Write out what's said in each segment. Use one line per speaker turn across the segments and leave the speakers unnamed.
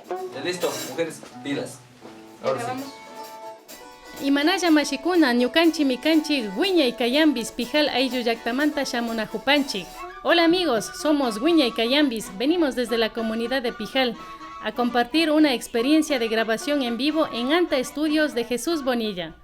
Ya listo, mujeres, pilas. Ahora sí.
Imanalla mashikuna, ñukanchi mikanchi, Wiñay Kayambis, Pijal Ayllu llaqtamanta shamunajupanchik. Hola amigos, somos Wiñay Kayambis, venimos desde la comunidad de Pijal a compartir una experiencia de grabación en vivo en Anta Estudios de Jesús Bonilla.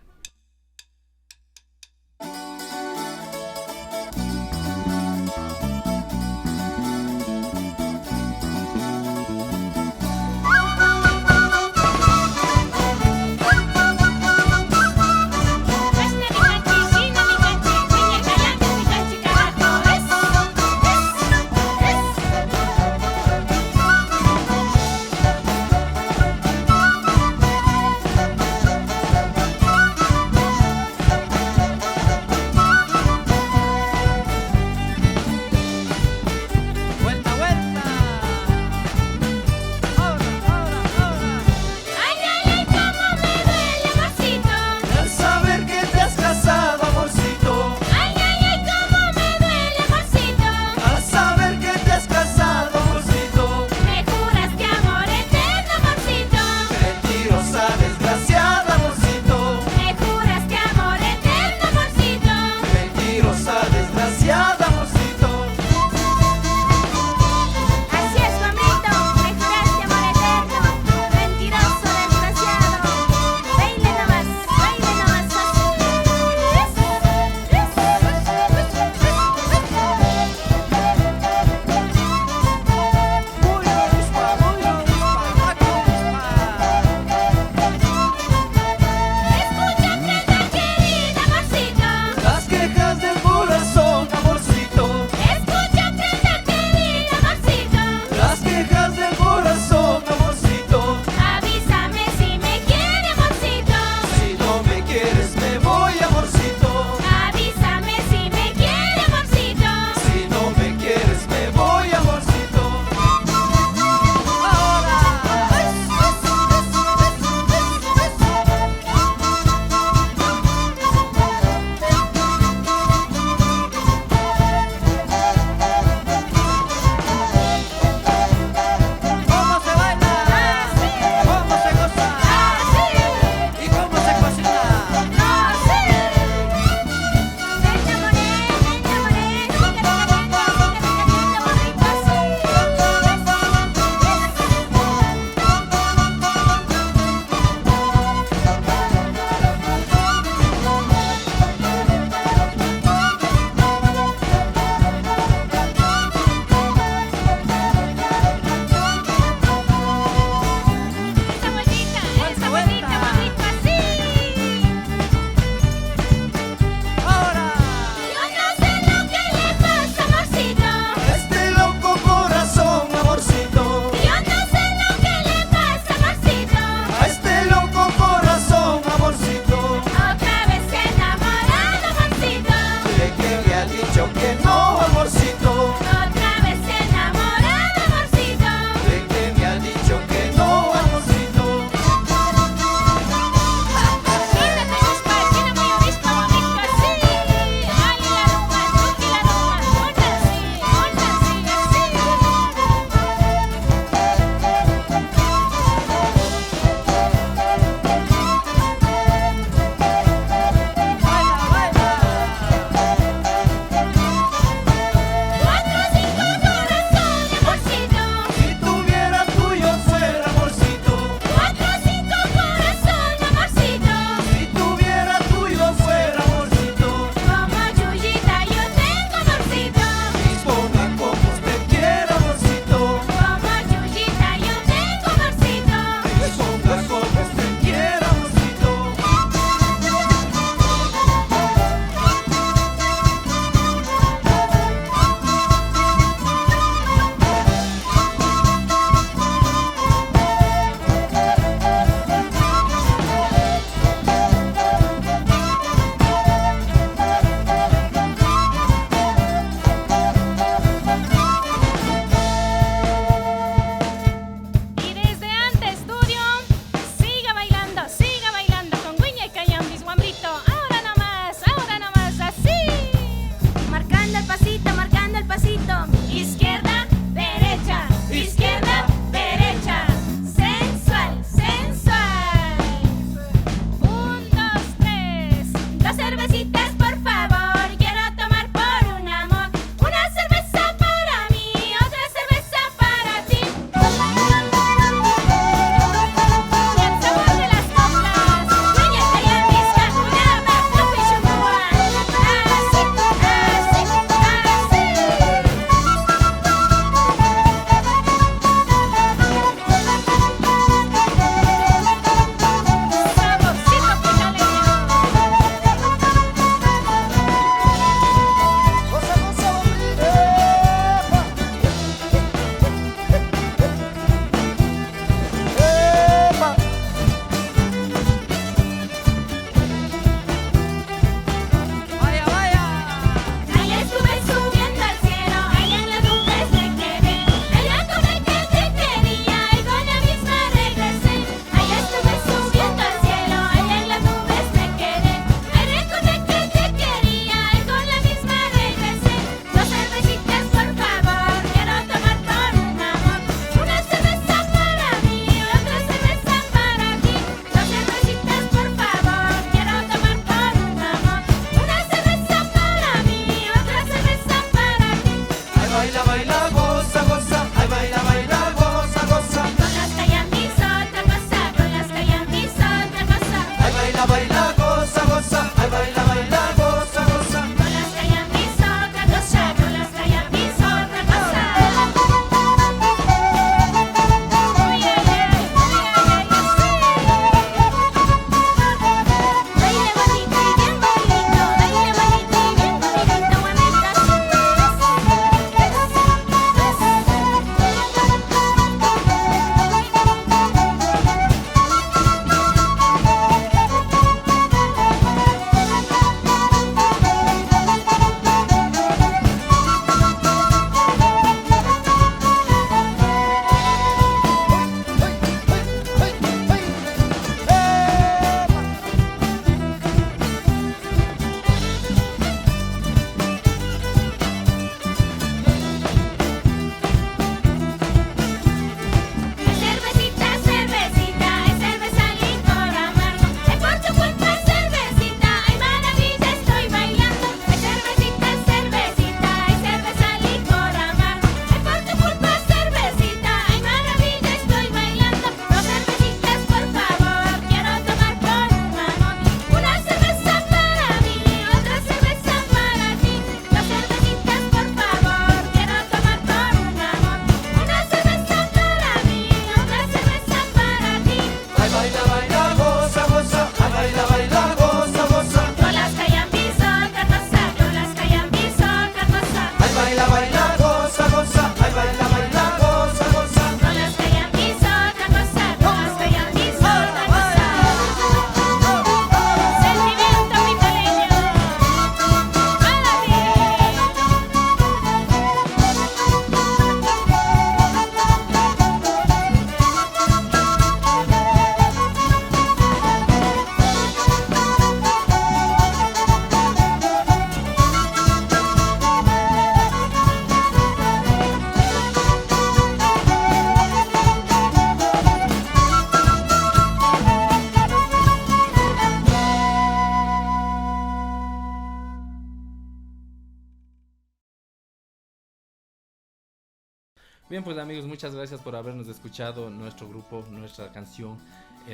Bien, pues amigos, muchas gracias por habernos escuchado nuestro grupo, nuestra canción,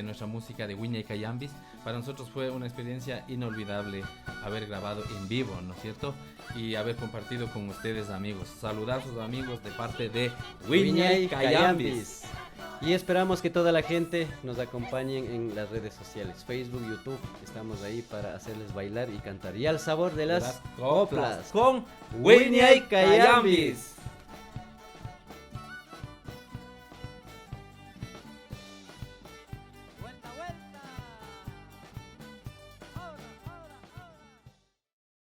nuestra música de Wiña y Cayambis. Para nosotros fue una experiencia inolvidable haber grabado en vivo, ¿no es cierto? Y haber compartido con ustedes, amigos. Saludazos, amigos, de parte de Wiña y Cayambis.
Y esperamos que toda la gente nos acompañen en las redes sociales, Facebook, YouTube. Estamos ahí para hacerles bailar y cantar. Y al sabor de las coplas
con Wiña y Cayambis.